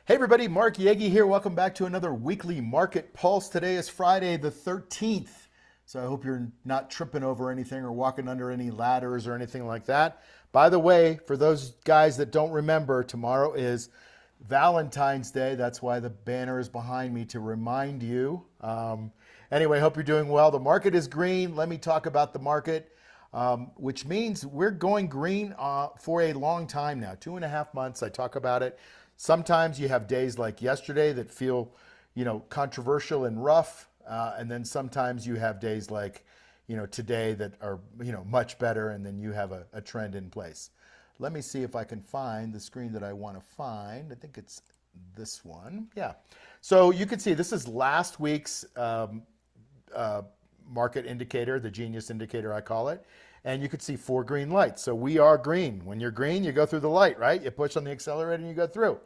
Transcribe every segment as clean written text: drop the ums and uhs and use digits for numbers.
Hey everybody, Mark Yegi here. Welcome back to another weekly market pulse. Today is Friday the 13th. So I hope you're not tripping over anything or walking under any ladders or anything like that. By the way, for those guys that don't remember, tomorrow is Valentine's Day. That's why the banner is behind me to remind you. Anyway, hope you're doing well. The market is green. Let me talk about the market, which means we're going green for a long time now, 2.5 months. I talk about it. Sometimes you have days like yesterday that feel, controversial and rough. And then sometimes you have days like, today that are, much better. And then you have a trend in place. Let me see if I can find the screen that I want to find. I think it's this one. Yeah. So you can see this is last week's market indicator, the genius indicator, I call it. And you could see 4 green lights. So we are green. When you're green, you go through the light, right? You push on the accelerator and you go through.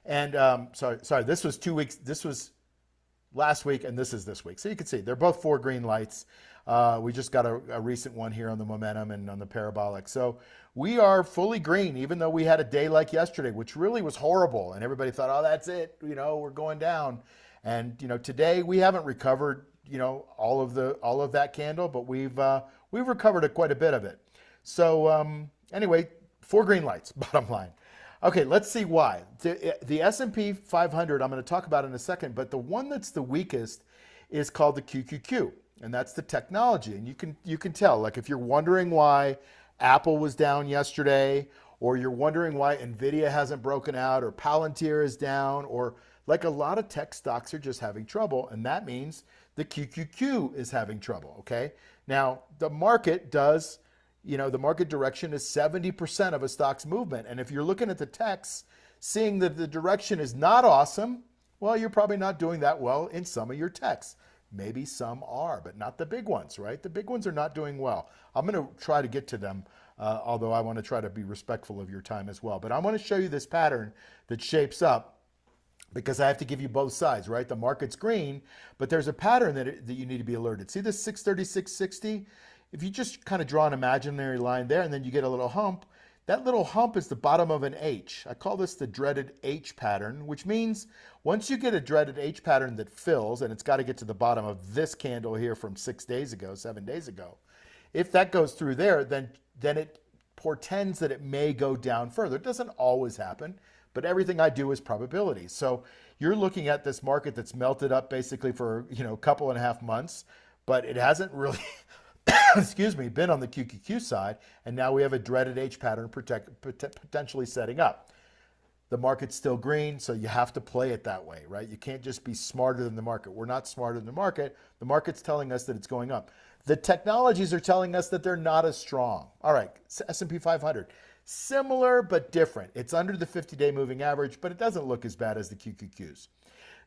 And sorry, this was 2 weeks. This was last week and this is this week. So you can see they're both 4 green lights. We just got a recent one here on the momentum and on the parabolic. So we are fully green, even though we had a day like yesterday, which really was horrible. And everybody thought, oh, that's it. We're going down. And, today we haven't recovered, all of that candle, but we've recovered quite a bit of it. So anyway, 4 green lights, bottom line. Okay, let's see why. The S&P 500, I'm going to talk about in a second, but the one that's the weakest is called the QQQ, and that's the technology. And you can tell, like if you're wondering why Apple was down yesterday, or you're wondering why Nvidia hasn't broken out, or Palantir is down, or like a lot of tech stocks are just having trouble, and that means the QQQ is having trouble, okay? Now, the market does, the market direction is 70% of a stock's movement. And if you're looking at the techs, seeing that the direction is not awesome, well, you're probably not doing that well in some of your techs. Maybe some are, but not the big ones, right? The big ones are not doing well. I'm going to try to get to them, although I want to try to be respectful of your time as well. But I want to show you this pattern that shapes up, because I have to give you both sides, right? The market's green, but there's a pattern that you need to be alerted. See this 636.60? If you just kind of draw an imaginary line there and then you get a little hump, that little hump is the bottom of an H. I call this the dreaded H pattern, which means once you get a dreaded H pattern that fills, and it's got to get to the bottom of this candle here from 7 days ago, if that goes through there, then it portends that it may go down further. It doesn't always happen, but everything I do is probability. So you're looking at this market that's melted up basically for a couple and a half months, but it hasn't really excuse me, been on the QQQ side, and now we have a dreaded H pattern potentially setting up. The market's still green, so you have to play it that way, right? You can't just be smarter than the market. We're not smarter than the market. The market's telling us that it's going up. The technologies are telling us that they're not as strong. All right, S&P 500. Similar but different. It's under the 50-day moving average, but it doesn't look as bad as the QQQs.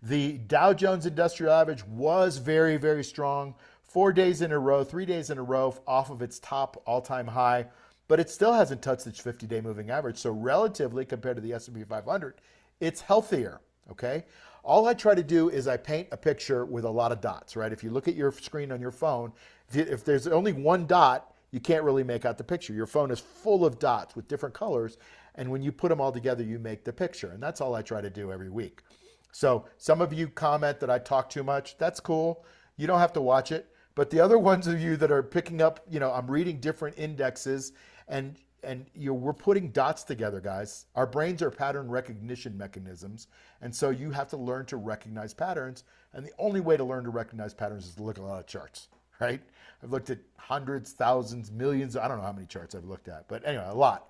The Dow Jones Industrial Average was very, very strong. 4 days in a row, 3 days in a row off of its top all-time high, but it still hasn't touched its 50-day moving average. So relatively, compared to the S&P 500, it's healthier, okay? All I try to do is I paint a picture with a lot of dots, right? If you look at your screen on your phone, if there's only one dot, you can't really make out the picture. Your phone is full of dots with different colors, and when you put them all together, you make the picture, and that's all I try to do every week. So some of you comment that I talk too much. That's cool. You don't have to watch it. But the other ones of you that are picking up, I'm reading different indexes, and we're putting dots together, guys. Our brains are pattern recognition mechanisms, and so you have to learn to recognize patterns. And the only way to learn to recognize patterns is to look at a lot of charts, right? I've looked at hundreds, thousands, millions. I don't know how many charts I've looked at, but anyway, a lot.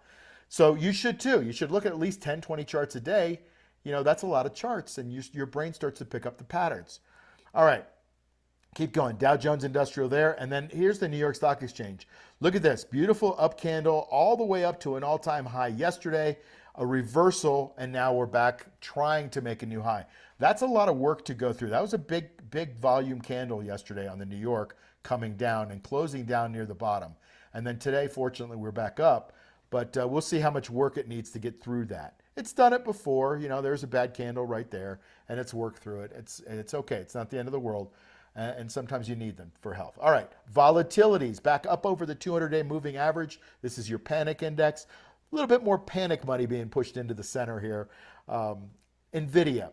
So you should too. You should look at least 10, 20 charts a day. That's a lot of charts, and your brain starts to pick up the patterns. All right. Keep going. Dow Jones Industrial there. And then here's the New York Stock Exchange. Look at this. Beautiful up candle all the way up to an all-time high yesterday, a reversal, and now we're back trying to make a new high. That's a lot of work to go through. That was a big volume candle yesterday on the New York, coming down and closing down near the bottom. And then today, fortunately, we're back up. But we'll see how much work it needs to get through that. It's done it before. There's a bad candle right there, and it's worked through it. It's okay. It's not the end of the world. And sometimes you need them for health. All right, volatilities back up over the 200-day moving average. This is your panic index. A little bit more panic money being pushed into the center here. Nvidia.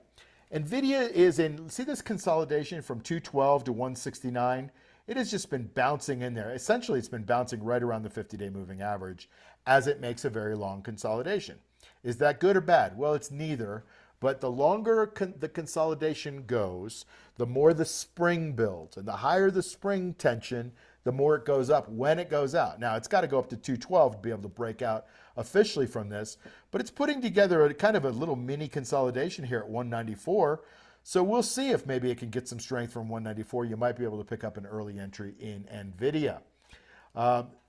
Nvidia is in, see this consolidation from 212 to 169? It has just been bouncing in there. Essentially, it's been bouncing right around the 50-day moving average as it makes a very long consolidation. Is that good or bad? Well, it's neither. But the longer the consolidation goes, the more the spring builds. And the higher the spring tension, the more it goes up when it goes out. Now, it's got to go up to 212 to be able to break out officially from this. But it's putting together a kind of a little mini consolidation here at 194. So we'll see if maybe it can get some strength from 194. You might be able to pick up an early entry in Nvidia.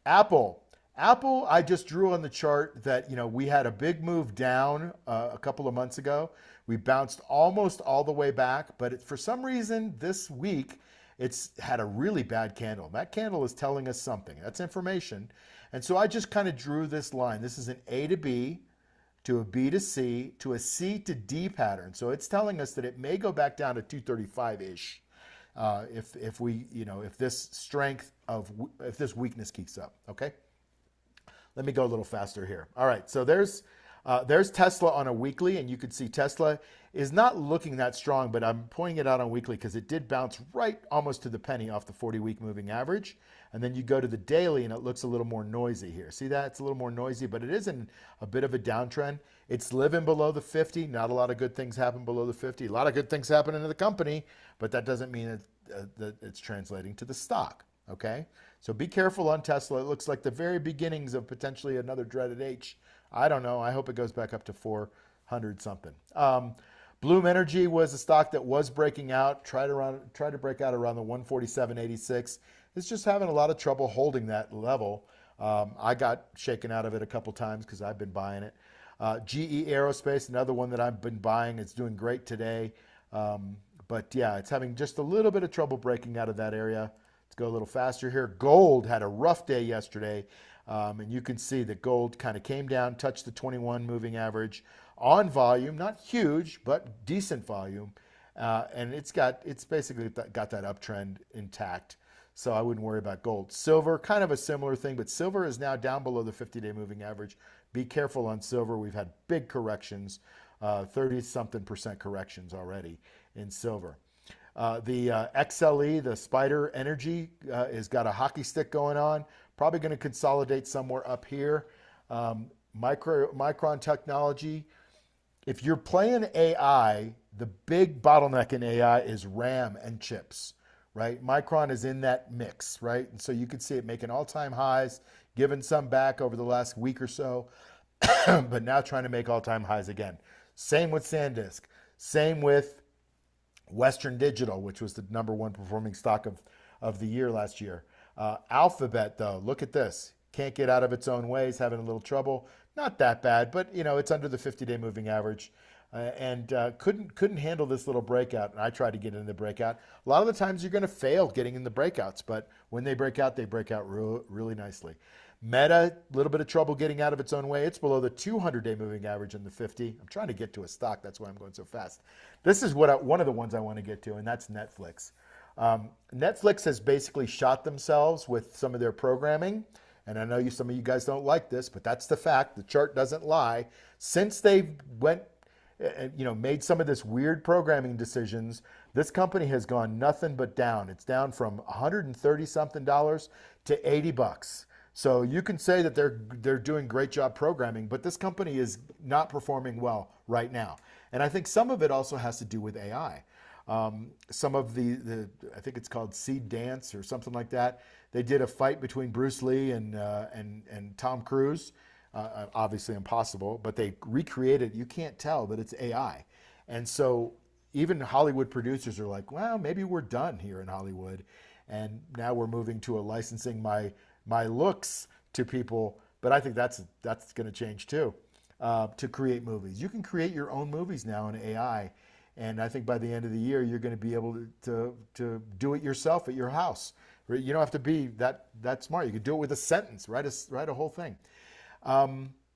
Apple. Apple, I just drew on the chart that, we had a big move down a couple of months ago. We bounced almost all the way back, but for some reason this week, it's had a really bad candle. That candle is telling us something. That's information. And so I just kind of drew this line. This is an A to B to a B to C to a C to D pattern. So it's telling us that it may go back down to 235-ish if this if this weakness keeps up, okay? Let me go a little faster here. All right, so there's Tesla on a weekly, and you can see Tesla is not looking that strong, but I'm pointing it out on weekly because it did bounce right almost to the penny off the 40-week moving average. And then you go to the daily, and it looks a little more noisy here. See that? It's a little more noisy, but it is in a bit of a downtrend. It's living below the 50. Not a lot of good things happen below the 50. A lot of good things happen in the company, but that doesn't mean that it's translating to the stock. Okay, so be careful on Tesla. It looks like the very beginnings of potentially another dreaded H. I don't know. I hope it goes back up to 400 something. Bloom Energy was a stock that was breaking out, tried to break out around the 147.86. It's just having a lot of trouble holding that level. I got shaken out of it a couple times because I've been buying it. GE Aerospace, another one that I've been buying. It's doing great today. But yeah, it's having just a little bit of trouble breaking out of that area. Let's go a little faster here. Gold had a rough day yesterday. And you can see that gold kind of came down, touched the 21 moving average on volume, not huge, but decent volume. And it's basically got that uptrend intact. So I wouldn't worry about gold. Silver, kind of a similar thing, but silver is now down below the 50-day moving average. Be careful on silver. We've had big corrections, 30-something% corrections already in silver. The XLE, the Spider Energy, has got a hockey stick going on. Probably going to consolidate somewhere up here. Micron Technology. If you're playing AI, the big bottleneck in AI is RAM and chips, right? Micron is in that mix, right? And so you can see it making all-time highs, giving some back over the last week or so, but now trying to make all-time highs again. Same with SanDisk. Same with Western Digital, which was the #1 performing stock of the year last year. Alphabet, though, look at this. Can't get out of its own ways, having a little trouble. Not that bad, but it's under the 50-day moving average, and couldn't handle this little breakout. And I tried to get in the breakout. A lot of the times you're going to fail getting in the breakouts, but when they break out really nicely. Meta, a little bit of trouble getting out of its own way. It's below the 200-day moving average in the 50. I'm trying to get to a stock. That's why I'm going so fast. This is one of the ones I want to get to, and that's Netflix. Netflix has basically shot themselves with some of their programming. And I know some of you guys don't like this, but that's the fact. The chart doesn't lie. Since they made some of this weird programming decisions, this company has gone nothing but down. It's down from $130-something to $80. So you can say that they're doing great job programming, but this company is not performing well right now. And I think some of it also has to do with AI. Some of the I think it's called Seed Dance or something like that. They did a fight between Bruce Lee and Tom Cruise. Obviously impossible, but they recreated. You can't tell that it's AI. And so even Hollywood producers are like, well, maybe we're done here in Hollywood. And now we're moving to licensing my looks to people. But I think that's going to change too, to create movies. You can create your own movies now in AI. And I think by the end of the year, you're going to be able to do it yourself at your house. You don't have to be that smart. You can do it with a sentence, write a whole thing.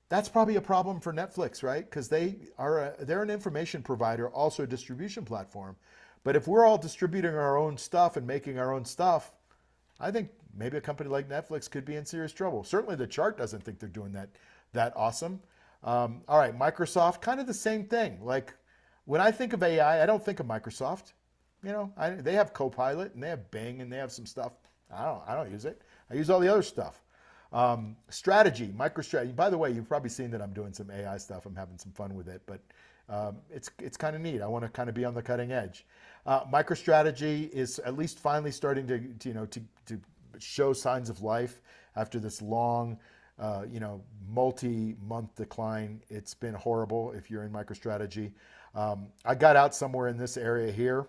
That's probably a problem for Netflix, right? Because they're an information provider, also a distribution platform. But if we're all distributing our own stuff and making our own stuff, I think maybe a company like Netflix could be in serious trouble. Certainly the chart doesn't think they're doing that awesome. All right, Microsoft, kind of the same thing. Like, When I think of AI, I don't think of Microsoft. They have Copilot and they have Bing and they have some stuff. I don't use it. I use all the other stuff. Strategy, MicroStrategy. By the way, you've probably seen that I'm doing some AI stuff. I'm having some fun with it, but it's kind of neat. I want to kind of be on the cutting edge. MicroStrategy is at least finally starting to show signs of life after this long, multi-month decline. It's been horrible if you're in MicroStrategy. I got out somewhere in this area here.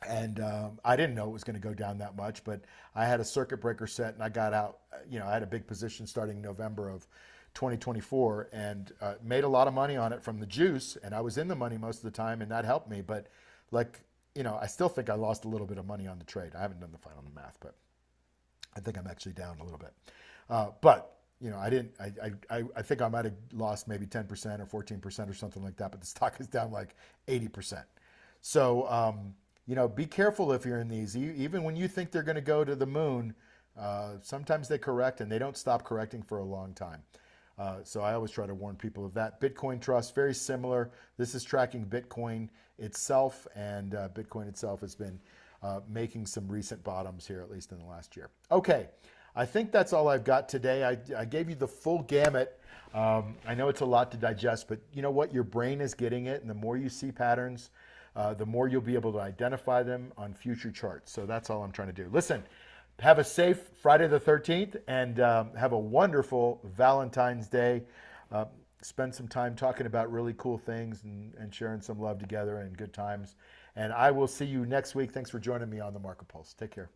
And I didn't know it was going to go down that much, but I had a circuit breaker set and I got out. I had a big position starting November of 2024 and made a lot of money on it from the juice. And I was in the money most of the time and that helped me. But I still think I lost a little bit of money on the trade. I haven't done the final math, but I think I'm actually down a little bit. I didn't, I think I might have lost maybe 10% or 14% or something like that, but the stock is down like 80%. So, be careful if you're in these. Even when you think they're going to go to the moon, sometimes they correct and they don't stop correcting for a long time. So I always try to warn people of that. Bitcoin Trust, very similar. This is tracking Bitcoin itself, and Bitcoin itself has been making some recent bottoms here, at least in the last year. Okay, I think that's all I've got today. I gave you the full gamut. I know it's a lot to digest, but you know what? Your brain is getting it, and the more you see patterns, the more you'll be able to identify them on future charts. So that's all I'm trying to do. Listen, have a safe Friday the 13th and have a wonderful Valentine's Day. Spend some time talking about really cool things and sharing some love together and good times. And I will see you next week. Thanks for joining me on the Market Pulse. Take care.